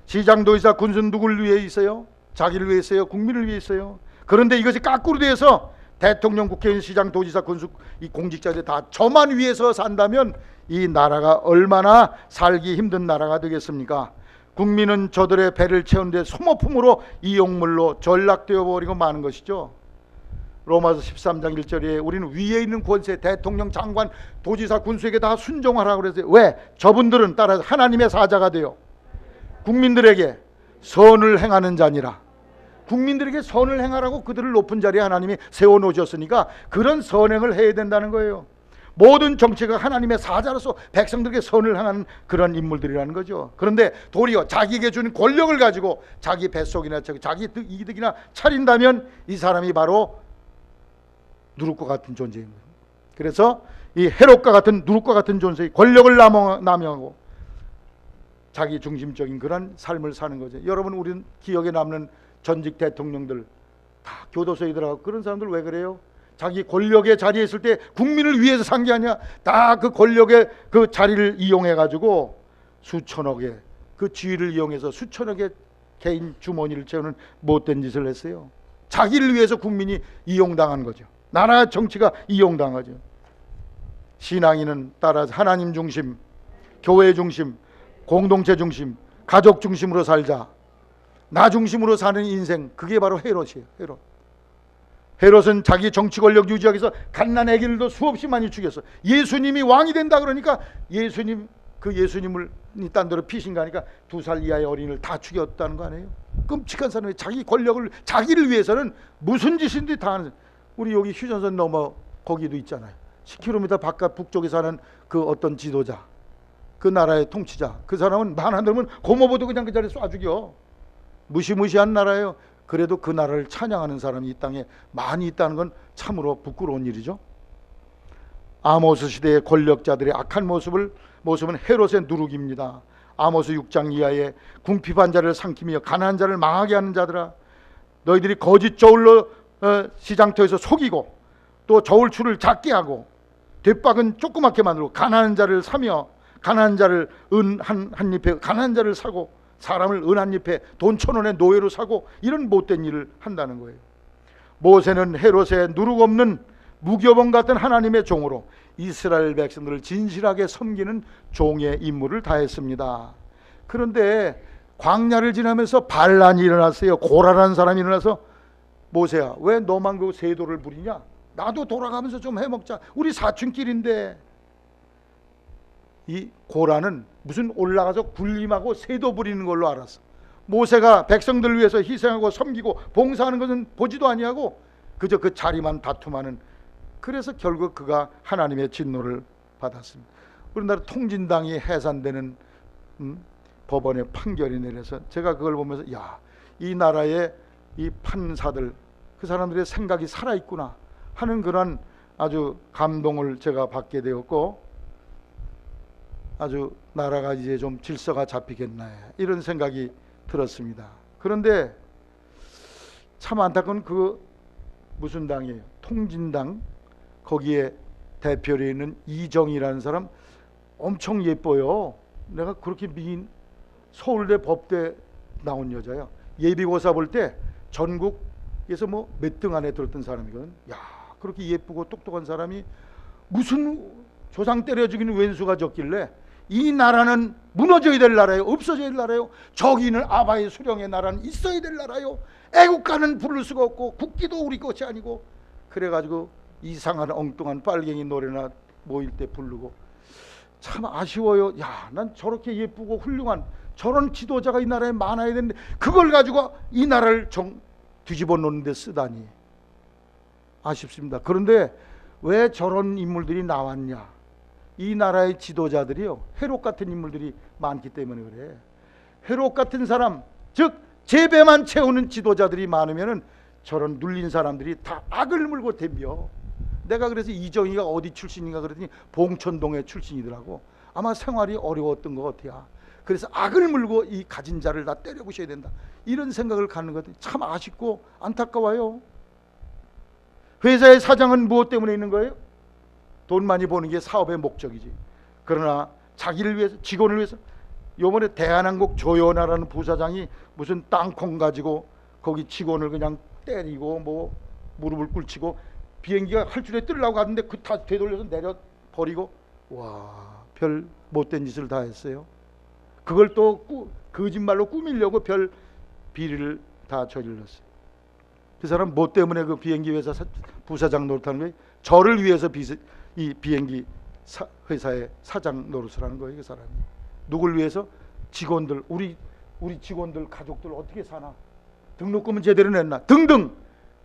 시장, 도지사, 군수는 누구를 위해 있어요? 자기를 위해 있어요? 국민을 위해 있어요? 그런데 이것이 거꾸로 돼서 대통령, 국회의원, 시장, 도지사, 군수, 이 공직자들 다 저만 위해서 산다면 이 나라가 얼마나 살기 힘든 나라가 되겠습니까? 국민은 저들의 배를 채우는데 소모품으로, 이용물로 전락되어 버리고 마는 것이죠. 로마서 13장 1절에 우리는 위에 있는 권세, 대통령, 장관, 도지사, 군수에게 다 순종하라고 그랬어요. 왜? 저분들은 따라서 하나님의 사자가 되어 국민들에게 선을 행하는 자니라. 국민들에게 선을 행하라고 그들을 높은 자리에 하나님이 세워놓으셨으니까 그런 선행을 해야 된다는 거예요. 모든 정치가 하나님의 사자로서 백성들에게 선을 행하는 그런 인물들이라는 거죠. 그런데 도리어 자기에게 주는 권력을 가지고 자기 뱃속이나 자기 이득이나 차린다면 이 사람이 바로 누룩과 같은 존재입니다. 그래서 이 헤롯과 같은, 누룩과 같은 존재의 권력을 남용하고 자기 중심적인 그런 삶을 사는 거죠. 여러분, 우리는 기억에 남는 전직 대통령들 다 교도소에 들어가고 그런 사람들 왜 그래요? 자기 권력의 자리에 있을 때 국민을 위해서 산 게 아니야. 다 그 권력의 그 자리를 이용해 가지고 수천억의 그 지위를 이용해서 수천억의 개인 주머니를 채우는 못된 짓을 했어요. 자기를 위해서 국민이 이용당한 거죠. 나라 정치가 이용당한 거죠. 신앙인은 따라서 하나님 중심, 교회 중심, 공동체 중심, 가족 중심으로 살자. 나 중심으로 사는 인생, 그게 바로 헤롯이에요. 헤롯은 자기 정치 권력 유지하기 위해서 갓난 아기들도 수없이 많이 죽였어. 예수님이 왕이 된다 그러니까 예수님을 딴 데로 피신가 하니까 2살 이하의 어린이를 다 죽였다는 거 아니에요? 끔찍한 사람이 자기 권력을, 자기를 위해서는 무슨 짓인지 다 하는. 우리 여기 휴전선 넘어 거기도 있잖아요. 10km 바깥 북쪽에 사는 그 어떤 지도자, 그 나라의 통치자, 그 사람은 말 안 들으면 고모부도 그냥 그 자리에 쏴 죽여. 무시무시한 나라예요. 그래도 그 나라를 찬양하는 사람이 이 땅에 많이 있다는 건 참으로 부끄러운 일이죠. 아모스 시대의 권력자들의 악한 모습은 헤롯의 누룩입니다. 아모스 6장 이하에 궁핍한 자를 삼키며 가난한 자를 망하게 하는 자들아, 너희들이 거짓 저울로 시장터에서 속이고 또 저울추를 작게 하고 뒷박은 조그맣게 만들고 가난한 자를 사며 가난한 자를 은 한 잎에 가난한 자를 사고 사람을 은 한 잎에 돈 1,000원에 노예로 사고 이런 못된 일을 한다는 거예요. 모세는 헤롯의 누룩 없는 무교범 같은 하나님의 종으로 이스라엘 백성들을 진실하게 섬기는 종의 임무를 다했습니다. 그런데 광야를 지나면서 반란이 일어났어요. 고라라는 사람이 일어나서 모세야, 왜 너만 그 세도를 부리냐? 나도 돌아가면서 좀 해먹자. 우리 사촌끼리인데. 이 고라는 무슨 올라가서 군림하고 세도 부리는 걸로 알았어. 모세가 백성들을 위해서 희생하고 섬기고 봉사하는 것은 보지도 아니하고 그저 그 자리만 다툼하는. 그래서 결국 그가 하나님의 진노를 받았습니다. 우리나라 통진당이 해산되는 법원의 판결이 내려서 제가 그걸 보면서 이 나라의 이 판사들, 그 사람들의 생각이 살아있구나 하는 그런 아주 감동을 제가 받게 되었고, 아주 나라가 이제 좀 질서가 잡히겠나 이런 생각이 들었습니다. 그런데 참 안타까운 그 무슨 당이에요? 통진당. 거기에 대표로 있는 이정희라는 사람 엄청 예뻐요. 내가 그렇게 미인, 서울대 법대 나온 여자야. 예비고사 볼 때 전국에서 뭐 몇 등 안에 들었던 사람이거든. 그렇게 예쁘고 똑똑한 사람이 무슨 조상 때려 죽이는 왼수가 졌길래 이 나라는 무너져야 될 나라예요? 없어져야 될 나라예요? 저기는 아바의 수령의 나라는 있어야 될 나라예요? 애국가는 부를 수가 없고 국기도 우리 것이 아니고. 그래가지고 이상한 엉뚱한 빨갱이 노래나 모일 때 부르고. 참 아쉬워요. 난 저렇게 예쁘고 훌륭한 저런 지도자가 이 나라에 많아야 되는데 그걸 가지고 이 나라를 뒤집어 놓는 데 쓰다니 아쉽습니다. 그런데 왜 저런 인물들이 나왔냐? 이 나라의 지도자들이요, 헤롯 같은 인물들이 많기 때문에 그래. 헤롯 같은 사람, 즉 재배만 채우는 지도자들이 많으면은 저런 눌린 사람들이 다 악을 물고 덤벼. 내가 그래서 이정희가 어디 출신인가 그랬더니 봉천동의 출신이더라고. 아마 생활이 어려웠던 것 같아요. 그래서 악을 물고 이 가진 자를 다 때려 부셔야 된다, 이런 생각을 갖는 것이 참 아쉽고 안타까워요. 회사의 사장은 무엇 때문에 있는 거예요? 돈 많이 버는 게 사업의 목적이지. 그러나 자기를 위해서, 직원을 위해서. 요번에 대한항공 조연아라는 부사장이 무슨 땅콩 가지고 거기 직원을 그냥 때리고 뭐 무릎을 꿇치고 비행기가 활주로에 뜨려고 하는데 그 다 되돌려서 내려 버리고, 별 못된 짓을 다 했어요. 그걸 또 거짓말로 꾸미려고 별 비리를 다 저질렀어요. 그 사람 뭐 때문에 그 비행기 회사 부사장 노릇하는 거예요? 저를 위해서 이 비행기 회사의 사장 노릇을 하는 거예요. 그 사람이 누굴 위해서? 직원들, 우리 직원들 가족들 어떻게 사나, 등록금은 제대로 냈나 등등,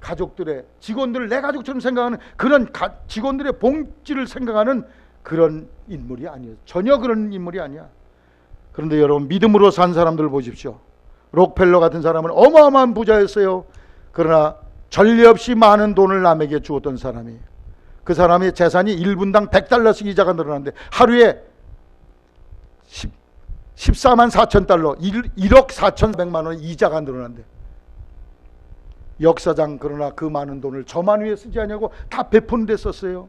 가족들의, 직원들을 내 가족처럼 생각하는 그런 직원들의 봉지를 생각하는 그런 인물이 아니에요. 전혀 그런 인물이 아니야. 그런데 여러분, 믿음으로 산 사람들 보십시오. 록펠러 같은 사람은 어마어마한 부자였어요. 그러나 전례 없이 많은 돈을 남에게 주었던 사람이, 그 사람의 재산이 1분당 100달러씩 이자가 늘어나는데 하루에 14만 4천 달러, 1억 4,100만 원 이자가 늘어난대. 역사장, 그러나 그 많은 돈을 저만 위해 쓰지 않냐고 다 베푸는 데 썼어요.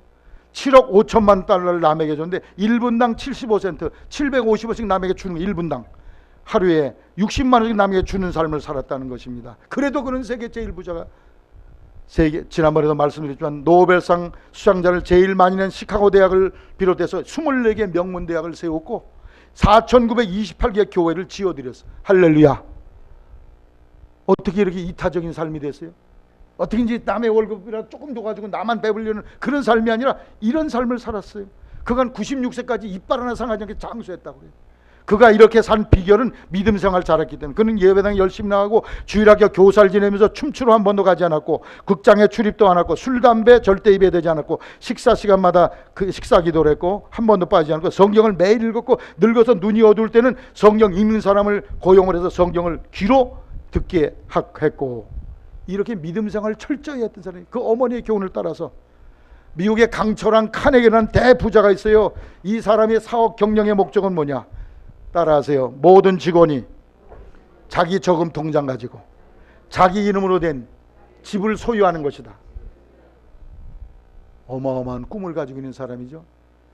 7억 5천만 달러를 남에게 줬는데 1분당 75센트, 750원씩 남에게 주는 거, 1분당 하루에 60만 원씩 남에게 주는 삶을 살았다는 것입니다. 그래도 그는 세계 제일 부자가, 지난번에도 말씀드렸지만 노벨상 수상자를 제일 많이 낸 시카고 대학을 비롯해서 24개 명문 대학을 세웠고 4,928개 교회를 지어드렸어. 할렐루야. 어떻게 이렇게 이타적인 삶이 됐어요? 어떻게 이제 남의 월급이라 조금 줘가지고 나만 배불리는 그런 삶이 아니라 이런 삶을 살았어요. 그간 96세까지 이빨 하나 상하지 않게 장수했다고 그래요. 그가 이렇게 산 비결은 믿음 생활 잘했기 때문에. 그는 예배당 열심히 나가고 주일학교 교사를 지내면서 춤추러 한 번도 가지 않았고 극장에 출입도 안 했고 술 담배 절대 입에 대지 않았고 식사 시간마다 그 식사 기도를 했고 한 번도 빠지지 않고 성경을 매일 읽었고 늙어서 눈이 어두울 때는 성경 읽는 사람을 고용을 해서 성경을 귀로 듣게 했고 이렇게 믿음 생활을 철저히 했던 사람이 그 어머니의 교훈을 따라서 미국의 강철한 카네기라는 대부자가 있어요. 이 사람의 사업 경영의 목적은 뭐냐? 따라하세요. 모든 직원이 자기 저금 통장 가지고 자기 이름으로 된 집을 소유하는 것이다. 어마어마한 꿈을 가지고 있는 사람이죠.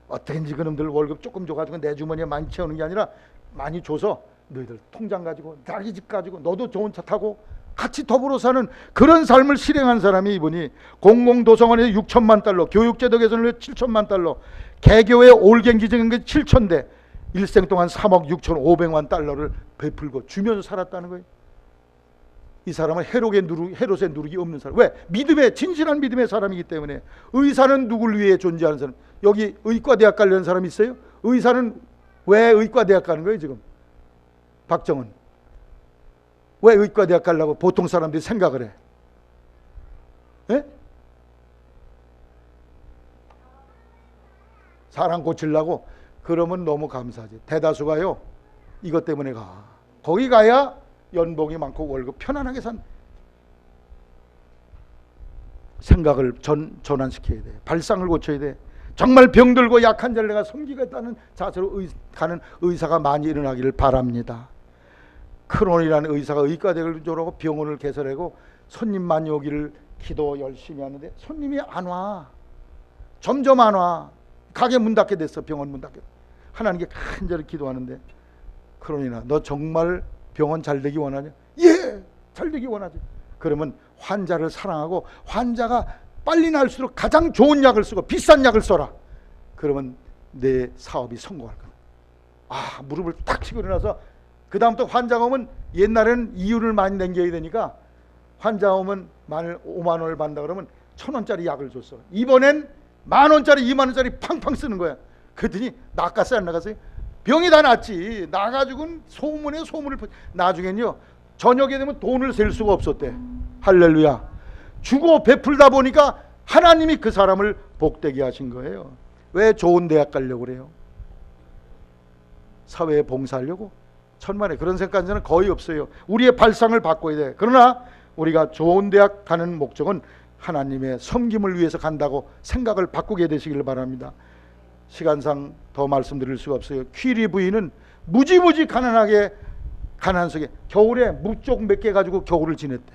어떻게든지 그놈들 월급 조금 줘가지고 내 주머니에 많이 채우는 게 아니라 많이 줘서 너희들 통장 가지고 자기 집 가지고 너도 좋은 차 타고 같이 더불어 사는 그런 삶을 실행한 사람이 이분이 공공도서관에서 6천만 달러, 교육제도 개선을 위해 7천만 달러, 개교회 올갱기 정한 게 7천대, 일생 동안 3억 6천5백만 달러를 베풀고 주면서 살았다는 거예요. 이 사람은 헤롯의 누룩이 없는 사람. 왜? 믿음의 진실한 믿음의 사람이기 때문에. 의사는 누굴 위해 존재하는 사람? 여기 의과대학 가려는 사람 있어요? 의사는 왜 의과대학 가는 거예요 지금? 박정은 왜 의과대학 가려고 보통 사람들이 생각을 해? 예? 사람 고치려고? 그러면 너무 감사하지. 대다수가요 이것 때문에 가. 거기 가야 연봉이 많고 월급 편안하게 산 생각을 전환시켜야 돼. 발상을 고쳐야 돼. 정말 병들고 약한 자를 내가 섬기겠다는 자세로 가는 의사가 많이 일어나기를 바랍니다. 크론이라는 의사가 의과대학을 졸업하고 병원을 개설하고 손님 많이 오기를 기도 열심히 하는데 손님이 안 와. 점점 안 와. 가게 문 닫게 됐어. 병원 문 닫게. 하나님께 간절히 기도하는데 크론이나 너 정말 병원 잘 되기 원하냐? 예! 잘 되기 원하지. 그러면 환자를 사랑하고 환자가 빨리 나을수록 가장 좋은 약을 쓰고 비싼 약을 써라. 그러면 내 사업이 성공할 거야. 아, 무릎을 딱 치고 일어나서 그 다음부터 환자가 오면 옛날에는 이윤을 많이 남겨야 되니까 환자 오면 5만 원을 받는다 그러면 1,000원짜리 약을 줬어. 이번엔 10,000원짜리 20,000원짜리 팡팡 쓰는 거야. 그랬더니 나갔어요 안 나갔어요? 병이 다 낫지. 나가지고는 소문에 소문을 나중엔요 저녁에 되면 돈을 셀 수가 없었대. 할렐루야. 주고 베풀다 보니까 하나님이 그 사람을 복되게 하신 거예요. 왜 좋은 대학 가려고 그래요? 사회에 봉사하려고? 천만에 그런 생각하는 사람은 거의 없어요. 우리의 발상을 바꿔야 돼. 그러나 우리가 좋은 대학 가는 목적은 하나님의 섬김을 위해서 간다고 생각을 바꾸게 되시길 바랍니다. 시간상 더 말씀드릴 수가 없어요. 퀴리 부인은 무지무지 가난하게 가난 속에 겨울에 무쪽 몇 개 가지고 겨울을 지냈대.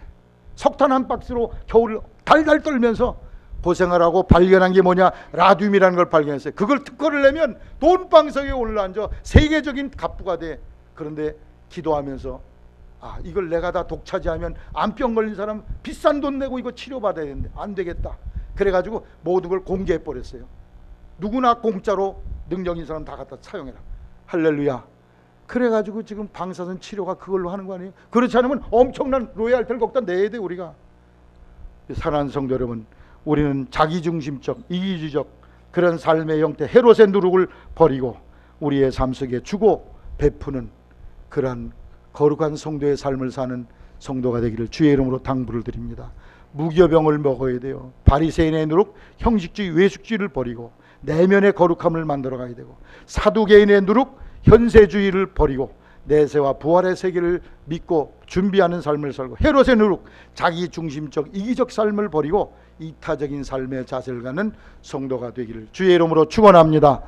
석탄 한 박스로 겨울을 달달 떨면서 고생을 하고 발견한 게 뭐냐? 라듐이라는 걸 발견했어요. 그걸 특허를 내면 돈방석에 올라앉아 세계적인 갑부가 돼. 그런데 기도하면서 아, 이걸 내가 다 독차지하면 암병 걸린 사람 비싼 돈 내고 이거 치료받아야 되는데 안 되겠다. 그래가지고 모든 걸 공개해 버렸어요. 누구나 공짜로 능력 있는 사람 다 갖다 사용해라. 할렐루야. 그래가지고 지금 방사선 치료가 그걸로 하는 거 아니에요? 그렇지 않으면 엄청난 로얄티를 거기다 내야 돼. 우리가 사랑하는 성도 여러분, 우리는 자기중심적 이기주의적 그런 삶의 형태 헤롯의 누룩을 버리고 우리의 삶 속에 주고 베푸는 그러한 거룩한 성도의 삶을 사는 성도가 되기를 주의 이름으로 당부를 드립니다. 무교병을 먹어야 돼요. 바리새인의 누룩, 형식주의, 외식주의를 버리고 내면의 거룩함을 만들어 가야 되고 사두개인의 누룩, 현세주의를 버리고 내세와 부활의 세계를 믿고 준비하는 삶을 살고 헤롯의 누룩, 자기중심적 이기적 삶을 버리고 이타적인 삶의 자세를 가는 성도가 되기를 주의 이름으로 축원합니다.